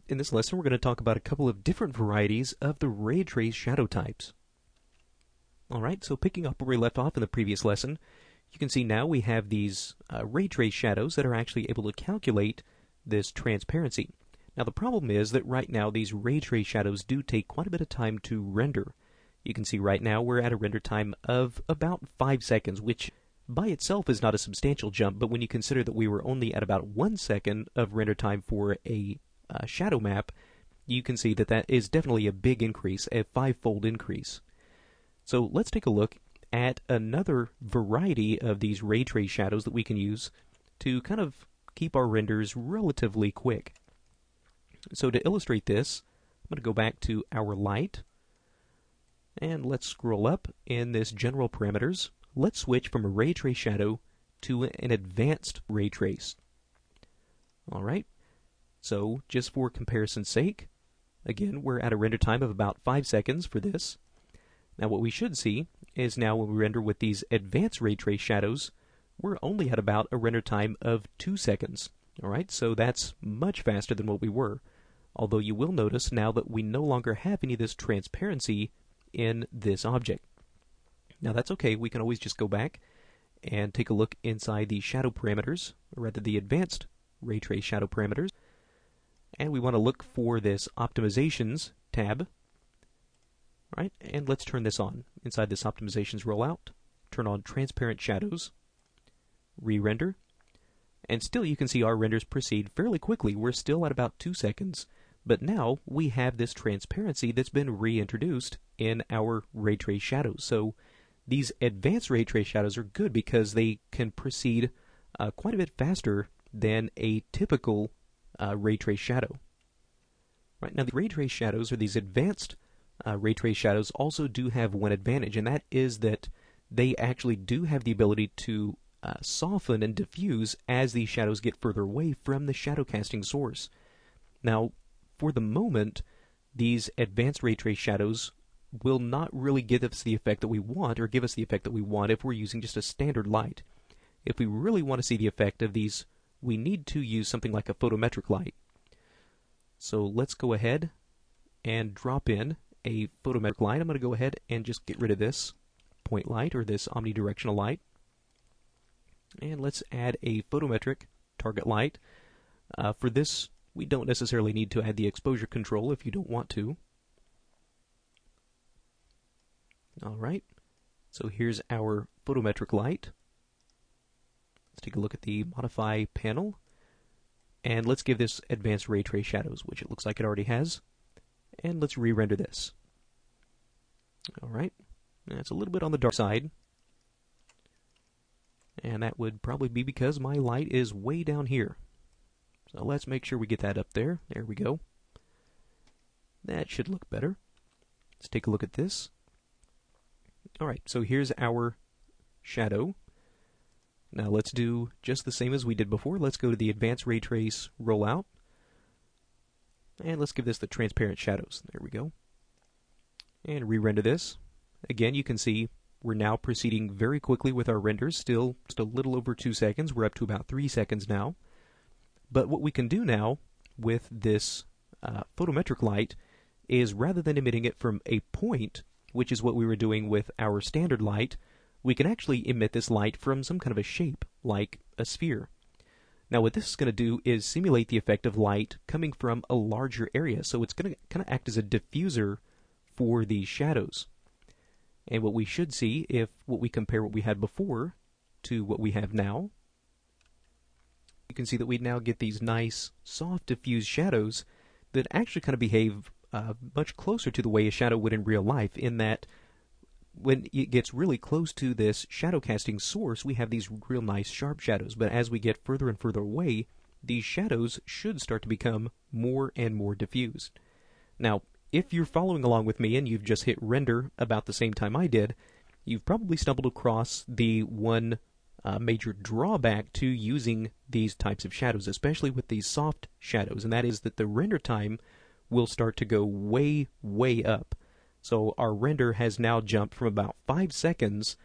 in this lesson we're going to talk about a couple of different varieties of the ray trace shadow types. Alright, so picking up where we left off in the previous lesson, you can see now we have these ray trace shadows that are actually able to calculate this transparency. Now the problem is that right now these ray trace shadows do take quite a bit of time to render. You can see right now we're at a render time of about 5 seconds, which by itself is not a substantial jump, but when you consider that we were only at about 1 second of render time for a shadow map, you can see that that is definitely a big increase, a 5-fold increase. So let's take a look at another variety of these ray trace shadows that we can use to kind of keep our renders relatively quick. So to illustrate this, I'm going to go back to our light, and let's scroll up in this general parameters. Let's switch from a ray trace shadow to an advanced ray trace. Alright, so just for comparison's sake, again, we're at a render time of about 5 seconds for this. Now what we should see is now when we render with these advanced ray trace shadows, we're only at about a render time of 2 seconds. Alright, so that's much faster than what we were. Although you will notice now that we no longer have any of this transparency in this object. Now that's okay, we can always just go back and take a look inside the shadow parameters, or rather the advanced ray trace shadow parameters. And we want to look for this optimizations tab. Alright, and let's turn this on. Inside this optimizations rollout, turn on transparent shadows, re-render, and still you can see our renders proceed fairly quickly. We're still at about 2 seconds, but now we have this transparency that's been reintroduced in our ray trace shadows. So these advanced ray trace shadows are good because they can proceed quite a bit faster than a typical ray trace shadow. Right, now the ray trace shadows, or these advanced ray trace shadows, also do have one advantage, and that is that they actually do have the ability to soften and diffuse as these shadows get further away from the shadow casting source. Now, for the moment, these advanced ray trace shadows will not really give us the effect that we want, or give us the effect that we want if we're using just a standard light. If we really want to see the effect of these, we need to use something like a photometric light. So let's go ahead and drop in a photometric light. I'm going to go ahead and just get rid of this point light, or this omnidirectional light. And let's add a photometric target light. For this, we don't necessarily need to add the exposure control if you don't want to. Alright, so here's our photometric light. Let's take a look at the modify panel, and let's give this advanced ray trace shadows, which it looks like it already has, and let's re-render this. Alright, that's a little bit on the dark side, and that would probably be because my light is way down here. So let's make sure we get that up there. There we go. That should look better. Let's take a look at this. Alright, so here's our shadow. Now let's do just the same as we did before. Let's go to the advanced ray trace rollout, and let's give this the transparent shadows. There we go. And re-render this. Again, you can see we're now proceeding very quickly with our renders, still just a little over 2 seconds. We're up to about 3 seconds now. But what we can do now with this photometric light is, rather than emitting it from a point, which is what we were doing with our standard light, we can actually emit this light from some kind of a shape, like a sphere. Now what this is going to do is simulate the effect of light coming from a larger area, so it's going to kind of act as a diffuser for these shadows. And what we should see, if we compare what we had before to what we have now, you can see that we now get these nice, soft, diffused shadows that actually kind of behave much closer to the way a shadow would in real life, in that when it gets really close to this shadow casting source, we have these real nice sharp shadows. But as we get further and further away, these shadows should start to become more and more diffused. Now, if you're following along with me and you've just hit render about the same time I did, you've probably stumbled across the one major drawback to using these types of shadows, especially with these soft shadows, and that is that the render time will start to go way, way up. So our render has now jumped from about 5 seconds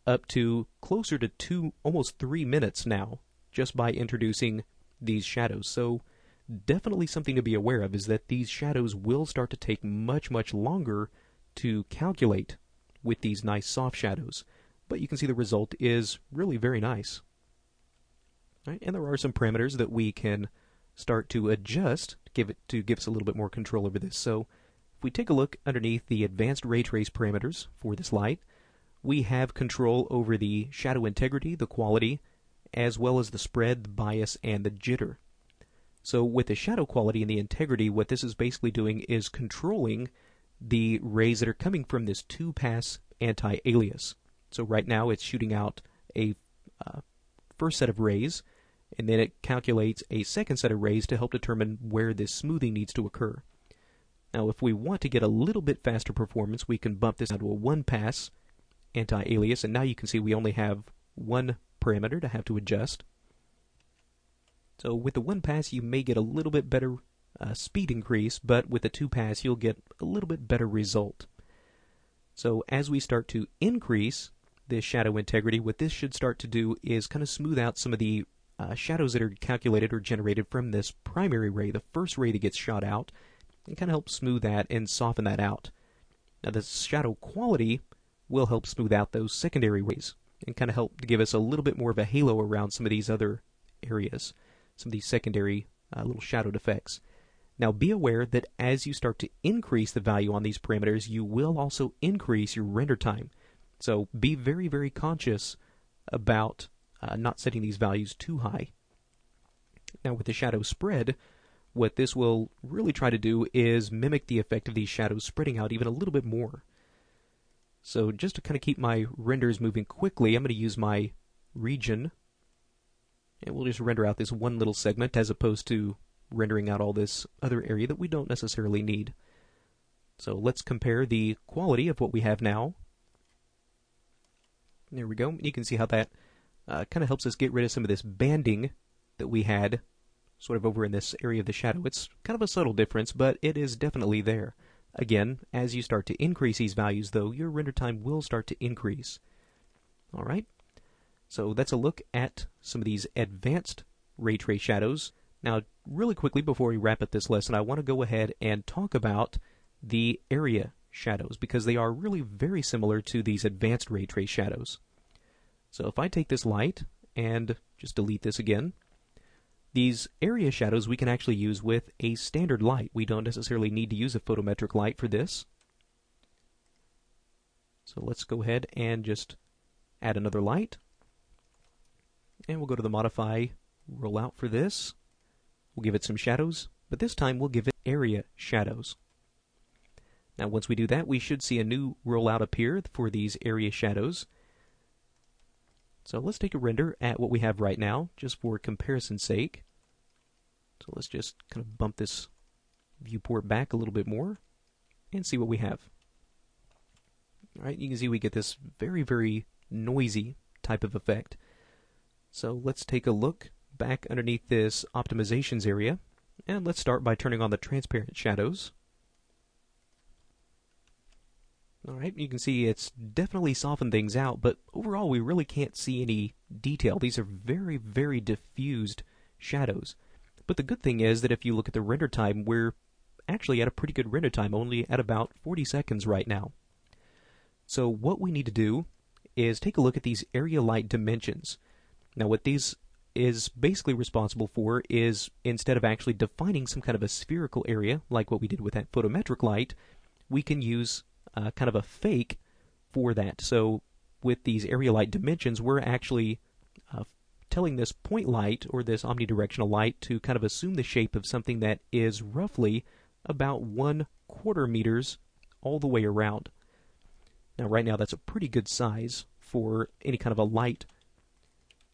up to closer to almost 3 minutes now, just by introducing these shadows. So definitely something to be aware of, is that these shadows will start to take much, much longer to calculate with these nice soft shadows. But you can see the result is really very nice. Right? And there are some parameters that we can start to adjust to give us a little bit more control over this. So if we take a look underneath the advanced ray trace parameters for this light, we have control over the shadow integrity, the quality, as well as the spread, the bias, and the jitter. So with the shadow quality and the integrity, what this is basically doing is controlling the rays that are coming from this 2-pass anti-alias. So right now it's shooting out a first set of rays, and then it calculates a second set of rays to help determine where this smoothing needs to occur. Now if we want to get a little bit faster performance, we can bump this down to a 1-pass anti-alias, and now you can see we only have one parameter to have to adjust. So with the 1-pass you may get a little bit better speed increase, but with the 2-pass you'll get a little bit better result. So as we start to increase this shadow integrity, what this should start to do is kind of smooth out some of the shadows that are calculated or generated from this primary ray, the first ray that gets shot out, and kind of help smooth that and soften that out. Now the shadow quality will help smooth out those secondary rays and kind of help to give us a little bit more of a halo around some of these other areas, some of these secondary little shadowed effects. Now be aware that as you start to increase the value on these parameters, you will also increase your render time. So be very, very conscious about not setting these values too high. Now with the shadow spread, what this will really try to do is mimic the effect of these shadows spreading out even a little bit more. So just to kind of keep my renders moving quickly, I'm going to use my region, and we'll just render out this one little segment as opposed to rendering out all this other area that we don't necessarily need. So let's compare the quality of what we have now. There we go. You can see how that kind of helps us get rid of some of this banding that we had sort of over in this area of the shadow. It's kind of a subtle difference, but it is definitely there. Again, as you start to increase these values, though, your render time will start to increase. All right, so that's a look at some of these advanced ray trace shadows. Now, really quickly before we wrap up this lesson, I want to go ahead and talk about the area shadows, because they are really very similar to these advanced ray trace shadows. So if I take this light and just delete this again, these area shadows we can actually use with a standard light. We don't necessarily need to use a photometric light for this. So let's go ahead and just add another light. And we'll go to the Modify Rollout for this. We'll give it some shadows, but this time we'll give it area shadows. Now once we do that, we should see a new rollout appear for these area shadows. So let's take a render at what we have right now, just for comparison's sake. So let's just kind of bump this viewport back a little bit more and see what we have. All right, you can see we get this very, very noisy type of effect. So let's take a look back underneath this optimizations area, and let's start by turning on the transparent shadows. Alright, you can see it's definitely softened things out, but overall we really can't see any detail. These are very, very diffused shadows. But the good thing is that if you look at the render time, we're actually at a pretty good render time, only at about 40 seconds right now. So what we need to do is take a look at these area light dimensions. Now what these is basically responsible for is, instead of actually defining some kind of a spherical area, like what we did with that photometric light, we can use kind of a fake for that. So with these area light dimensions, we're actually telling this point light or this omnidirectional light to kind of assume the shape of something that is roughly about 1/4 meters all the way around. Now right now that's a pretty good size for any kind of a light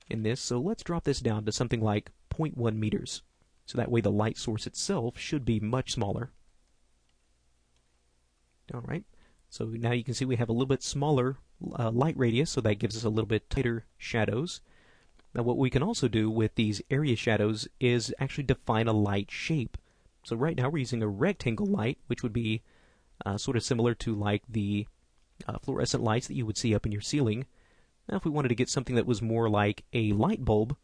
in this, so let's drop this down to something like 0.1 meters. So that way the light source itself should be much smaller. Alright, so now you can see we have a little bit smaller light radius, so that gives us a little bit tighter shadows. Now what we can also do with these area shadows is actually define a light shape. So right now we're using a rectangle light, which would be sort of similar to like the fluorescent lights that you would see up in your ceiling. Now if we wanted to get something that was more like a light bulb,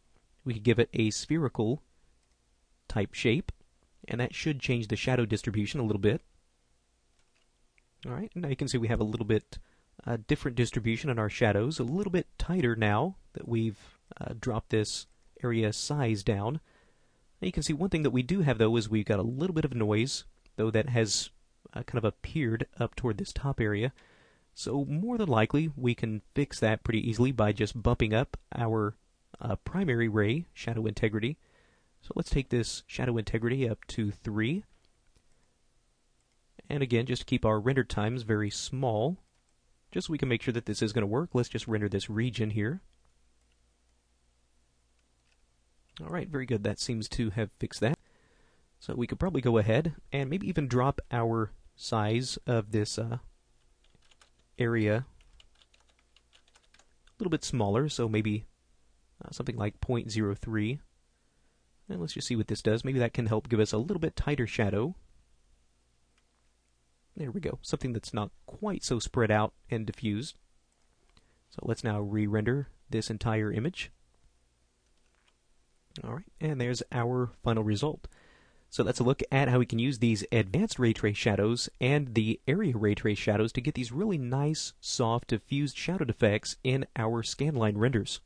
we could give it a spherical type shape. and that should change the shadow distribution a little bit. Alright, now you can see we have a little bit different distribution on our shadows, a little bit tighter now that we've dropped this area size down. Now you can see one thing that we do have though is we've got a little bit of noise, though that has kind of appeared up toward this top area. So more than likely we can fix that pretty easily by just bumping up our primary ray shadow integrity. So let's take this shadow integrity up to 3. And again, just keep our render times very small, just so we can make sure that this is going to work. Let's just render this region here. Alright, very good. That seems to have fixed that. So we could probably go ahead and maybe even drop our size of this area a little bit smaller, so maybe something like 0.03. And let's just see what this does. Maybe that can help give us a little bit tighter shadow. There we go. Something that's not quite so spread out and diffused. So let's now re-render this entire image. Alright, and there's our final result. So that's a look at how we can use these advanced ray trace shadows and the area ray trace shadows to get these really nice, soft, diffused shadowed effects in our scanline renders.